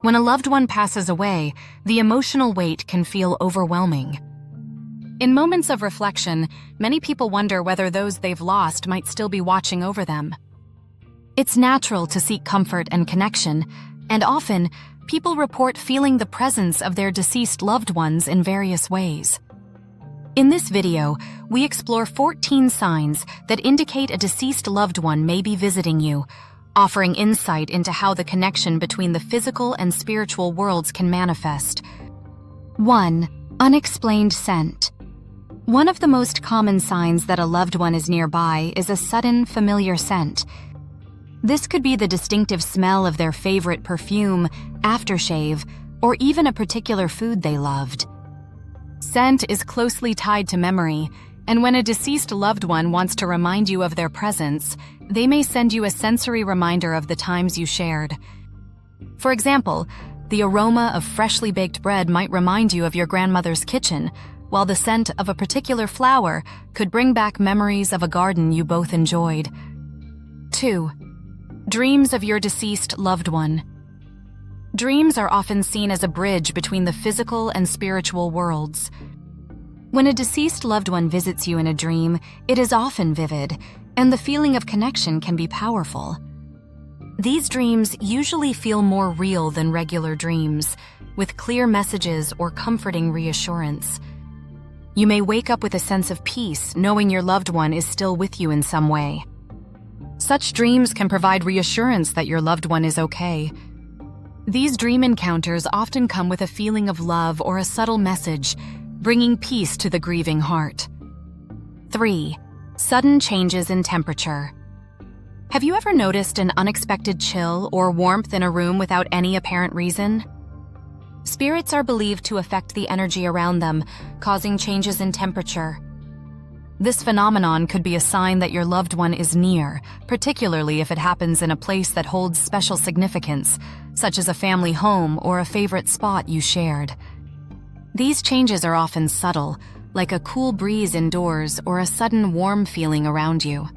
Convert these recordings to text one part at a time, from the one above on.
When a loved one passes away, the emotional weight can feel overwhelming. In moments of reflection, many people wonder whether those they've lost might still be watching over them. It's natural to seek comfort and connection, and often, people report feeling the presence of their deceased loved ones in various ways. In this video, we explore 14 signs that indicate a deceased loved one may be visiting you, offering insight into how the connection between the physical and spiritual worlds can manifest. 1. Unexplained scent. One of the most common signs that a loved one is nearby is a sudden, familiar scent. This could be the distinctive smell of their favorite perfume, aftershave, or even a particular food they loved. Scent is closely tied to memory, and when a deceased loved one wants to remind you of their presence, they may send you a sensory reminder of the times you shared. For example, the aroma of freshly baked bread might remind you of your grandmother's kitchen, while the scent of a particular flower could bring back memories of a garden you both enjoyed. 2. Dreams of your deceased loved one. Dreams are often seen as a bridge between the physical and spiritual worlds. When a deceased loved one visits you in a dream, it is often vivid, and the feeling of connection can be powerful. These dreams usually feel more real than regular dreams, with clear messages or comforting reassurance. You may wake up with a sense of peace, knowing your loved one is still with you in some way. Such dreams can provide reassurance that your loved one is okay. These dream encounters often come with a feeling of love or a subtle message, bringing peace to the grieving heart. 3. Sudden changes in temperature. Have you ever noticed an unexpected chill or warmth in a room without any apparent reason? Spirits are believed to affect the energy around them, causing changes in temperature. This phenomenon could be a sign that your loved one is near, particularly if it happens in a place that holds special significance, such as a family home or a favorite spot you shared. These changes are often subtle, like a cool breeze indoors or a sudden warm feeling around you.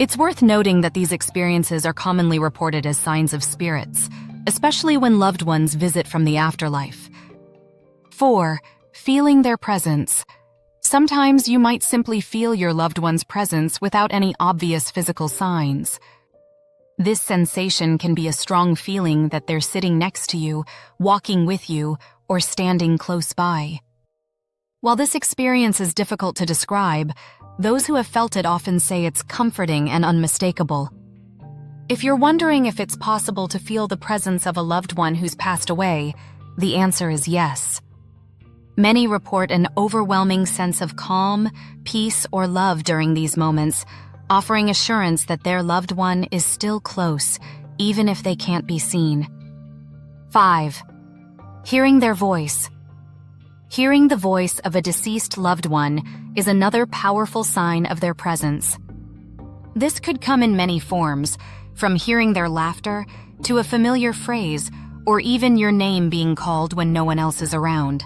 It's worth noting that these experiences are commonly reported as signs of spirits, especially when loved ones visit from the afterlife. 4. Feeling their presence. Sometimes you might simply feel your loved one's presence without any obvious physical signs. This sensation can be a strong feeling that they're sitting next to you, walking with you, or standing close by. While this experience is difficult to describe, those who have felt it often say it's comforting and unmistakable. If you're wondering if it's possible to feel the presence of a loved one who's passed away, the answer is yes. Many report an overwhelming sense of calm, peace, or love during these moments, offering assurance that their loved one is still close, even if they can't be seen. 5. Hearing their voice. Hearing the voice of a deceased loved one is another powerful sign of their presence. This could come in many forms, from hearing their laughter to a familiar phrase, or even your name being called when no one else is around.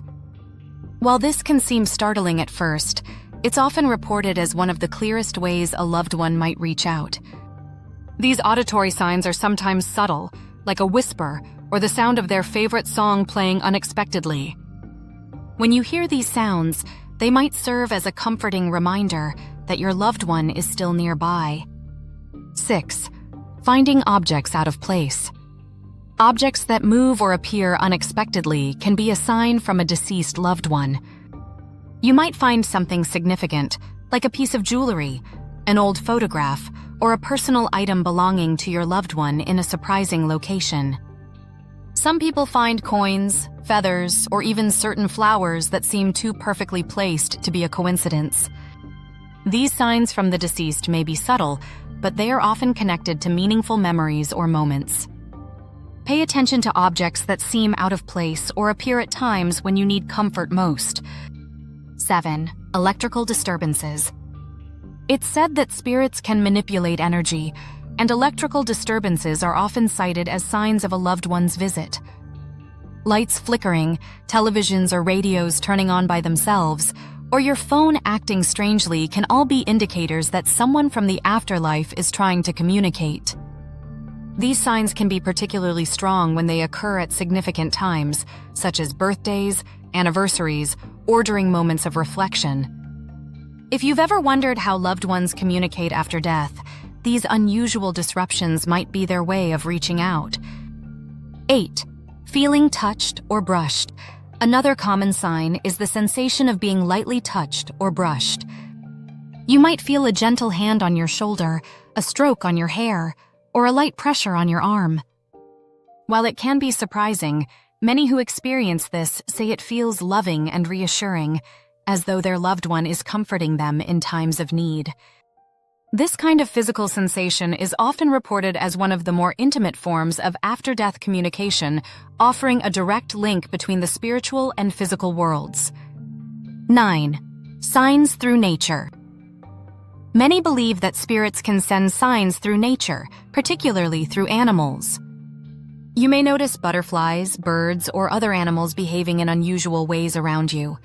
While this can seem startling at first, it's often reported as one of the clearest ways a loved one might reach out. These auditory signs are sometimes subtle, like a whisper or the sound of their favorite song playing unexpectedly. When you hear these sounds, they might serve as a comforting reminder that your loved one is still nearby. 6. Finding objects out of place. Objects that move or appear unexpectedly can be a sign from a deceased loved one. You might find something significant, like a piece of jewelry, an old photograph, or a personal item belonging to your loved one in a surprising location. Some people find coins, feathers, or even certain flowers that seem too perfectly placed to be a coincidence. These signs from the deceased may be subtle, but they are often connected to meaningful memories or moments. Pay attention to objects that seem out of place or appear at times when you need comfort most. 7. Electrical disturbances. It's said that spirits can manipulate energy, and electrical disturbances are often cited as signs of a loved one's visit. Lights flickering, televisions or radios turning on by themselves, or your phone acting strangely can all be indicators that someone from the afterlife is trying to communicate. These signs can be particularly strong when they occur at significant times, such as birthdays, anniversaries, or during moments of reflection. If you've ever wondered how loved ones communicate after death, these unusual disruptions might be their way of reaching out. 8. Feeling touched or brushed. Another common sign is the sensation of being lightly touched or brushed. You might feel a gentle hand on your shoulder, a stroke on your hair, or a light pressure on your arm. While it can be surprising, many who experience this say it feels loving and reassuring, as though their loved one is comforting them in times of need. This kind of physical sensation is often reported as one of the more intimate forms of after-death communication, offering a direct link between the spiritual and physical worlds. 9. Signs through nature. Many believe that spirits can send signs through nature, particularly through animals. You may notice butterflies, birds, or other animals behaving in unusual ways around you.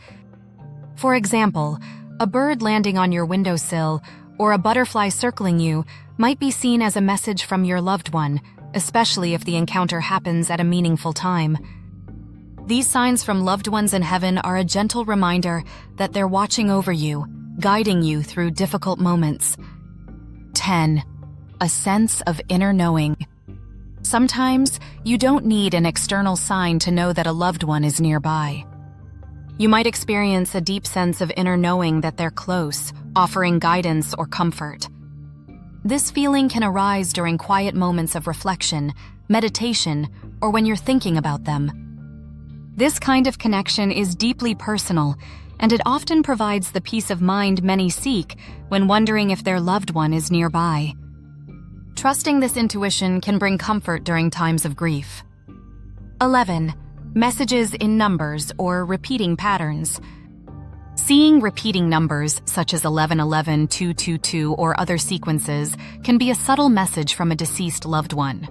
For example, a bird landing on your windowsill or a butterfly circling you might be seen as a message from your loved one, especially if the encounter happens at a meaningful time. These signs from loved ones in heaven are a gentle reminder that they're watching over you, guiding you through difficult moments. 10. A sense of inner knowing. Sometimes, you don't need an external sign to know that a loved one is nearby. You might experience a deep sense of inner knowing that they're close, offering guidance or comfort. This feeling can arise during quiet moments of reflection, meditation, or when you're thinking about them. This kind of connection is deeply personal, and it often provides the peace of mind many seek when wondering if their loved one is nearby. Trusting this intuition can bring comfort during times of grief. 11. Messages in numbers or repeating patterns. Seeing repeating numbers such as 1111, 222, or other sequences can be a subtle message from a deceased loved one.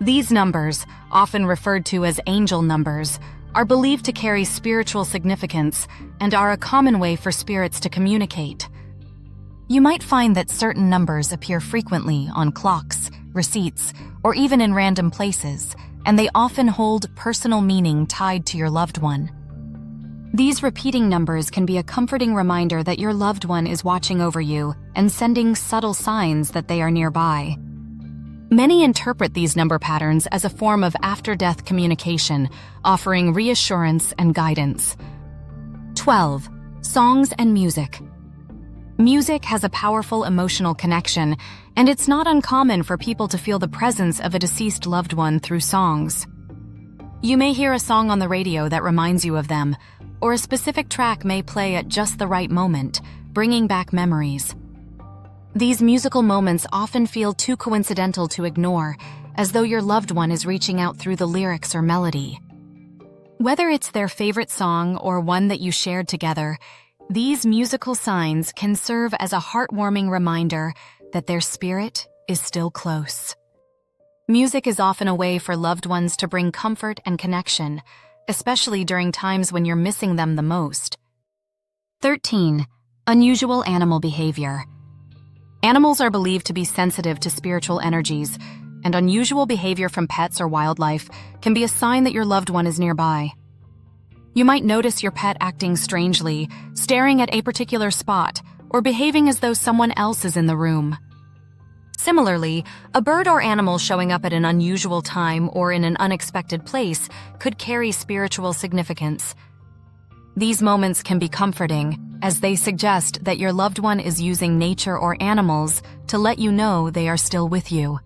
These numbers, often referred to as angel numbers, are believed to carry spiritual significance and are a common way for spirits to communicate. You might find that certain numbers appear frequently on clocks, receipts, or even in random places, and they often hold personal meaning tied to your loved one. These repeating numbers can be a comforting reminder that your loved one is watching over you and sending subtle signs that they are nearby. Many interpret these number patterns as a form of after-death communication, offering reassurance and guidance. 12. Songs and music. Music has a powerful emotional connection, and it's not uncommon for people to feel the presence of a deceased loved one through songs. You may hear a song on the radio that reminds you of them, or a specific track may play at just the right moment, bringing back memories. These musical moments often feel too coincidental to ignore, as though your loved one is reaching out through the lyrics or melody. Whether it's their favorite song or one that you shared together, these musical signs can serve as a heartwarming reminder that their spirit is still close. Music is often a way for loved ones to bring comfort and connection, especially during times when you're missing them the most. 13. Unusual animal behavior. Animals are believed to be sensitive to spiritual energies, and unusual behavior from pets or wildlife can be a sign that your loved one is nearby. You might notice your pet acting strangely, staring at a particular spot, or behaving as though someone else is in the room. Similarly, a bird or animal showing up at an unusual time or in an unexpected place could carry spiritual significance. These moments can be comforting, as they suggest that your loved one is using nature or animals to let you know they are still with you.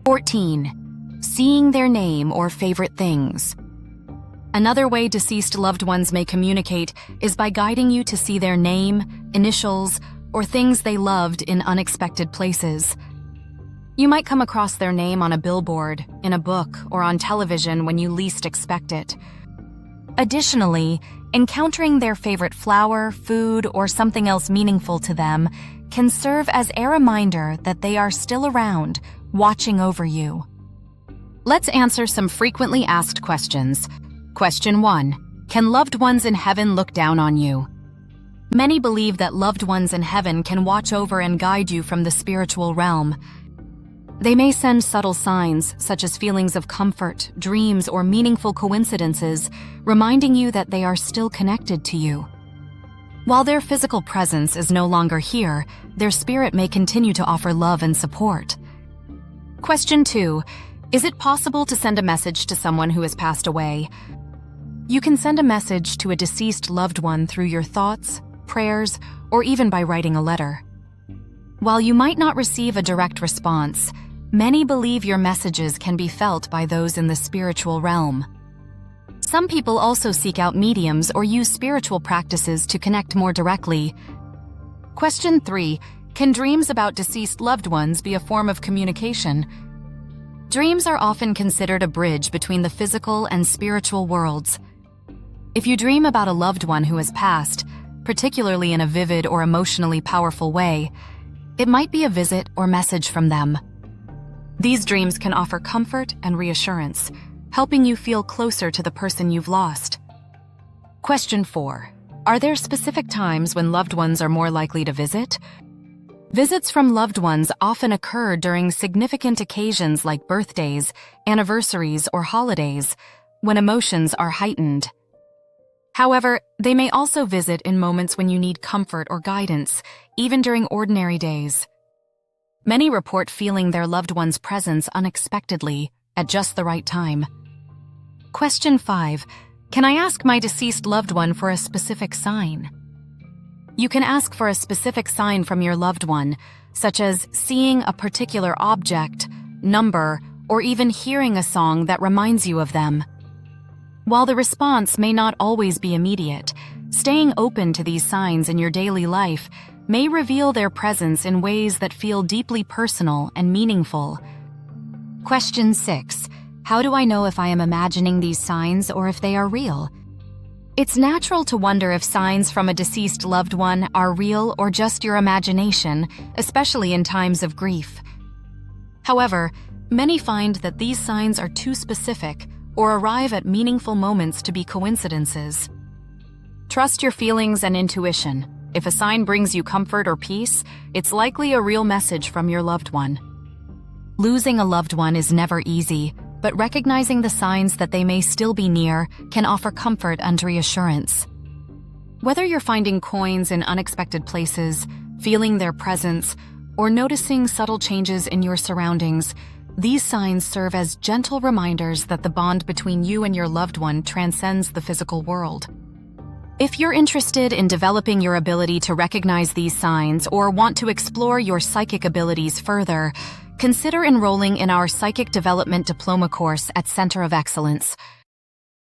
14. Seeing their name or favorite things. Another way deceased loved ones may communicate is by guiding you to see their name, initials, or things they loved in unexpected places. You might come across their name on a billboard, in a book, or on television when you least expect it. Additionally, encountering their favorite flower, food, or something else meaningful to them can serve as a reminder that they are still around, watching over you. Let's answer some frequently asked questions. Question 1. Can loved ones in heaven look down on you? Many believe that loved ones in heaven can watch over and guide you from the spiritual realm. They may send subtle signs, such as feelings of comfort, dreams, or meaningful coincidences, reminding you that they are still connected to you. While their physical presence is no longer here, their spirit may continue to offer love and support. Question 2. Is it possible to send a message to someone who has passed away? You can send a message to a deceased loved one through your thoughts, prayers, or even by writing a letter. While you might not receive a direct response, many believe your messages can be felt by those in the spiritual realm. Some people also seek out mediums or use spiritual practices to connect more directly. Question 3. Can dreams about deceased loved ones be a form of communication? Dreams are often considered a bridge between the physical and spiritual worlds. If you dream about a loved one who has passed, particularly in a vivid or emotionally powerful way, it might be a visit or message from them. These dreams can offer comfort and reassurance, helping you feel closer to the person you've lost. Question 4. Are there specific times when loved ones are more likely to visit? Visits from loved ones often occur during significant occasions like birthdays, anniversaries, or holidays, when emotions are heightened. However, they may also visit in moments when you need comfort or guidance, even during ordinary days. Many report feeling their loved one's presence unexpectedly, at just the right time. Question 5. Can I ask my deceased loved one for a specific sign? You can ask for a specific sign from your loved one, such as seeing a particular object, number, or even hearing a song that reminds you of them. While the response may not always be immediate, staying open to these signs in your daily life may reveal their presence in ways that feel deeply personal and meaningful. Question 6. How do I know if I am imagining these signs or if they are real? It's natural to wonder if signs from a deceased loved one are real or just your imagination, especially in times of grief. However, many find that these signs are too specific or arrive at meaningful moments to be coincidences. Trust your feelings and intuition. If a sign brings you comfort or peace, it's likely a real message from your loved one. Losing a loved one is never easy, but recognizing the signs that they may still be near can offer comfort and reassurance. Whether you're finding coins in unexpected places, feeling their presence, or noticing subtle changes in your surroundings, these signs serve as gentle reminders that the bond between you and your loved one transcends the physical world. If you're interested in developing your ability to recognize these signs or want to explore your psychic abilities further, consider enrolling in our Psychic Development Diploma Course at Center of Excellence.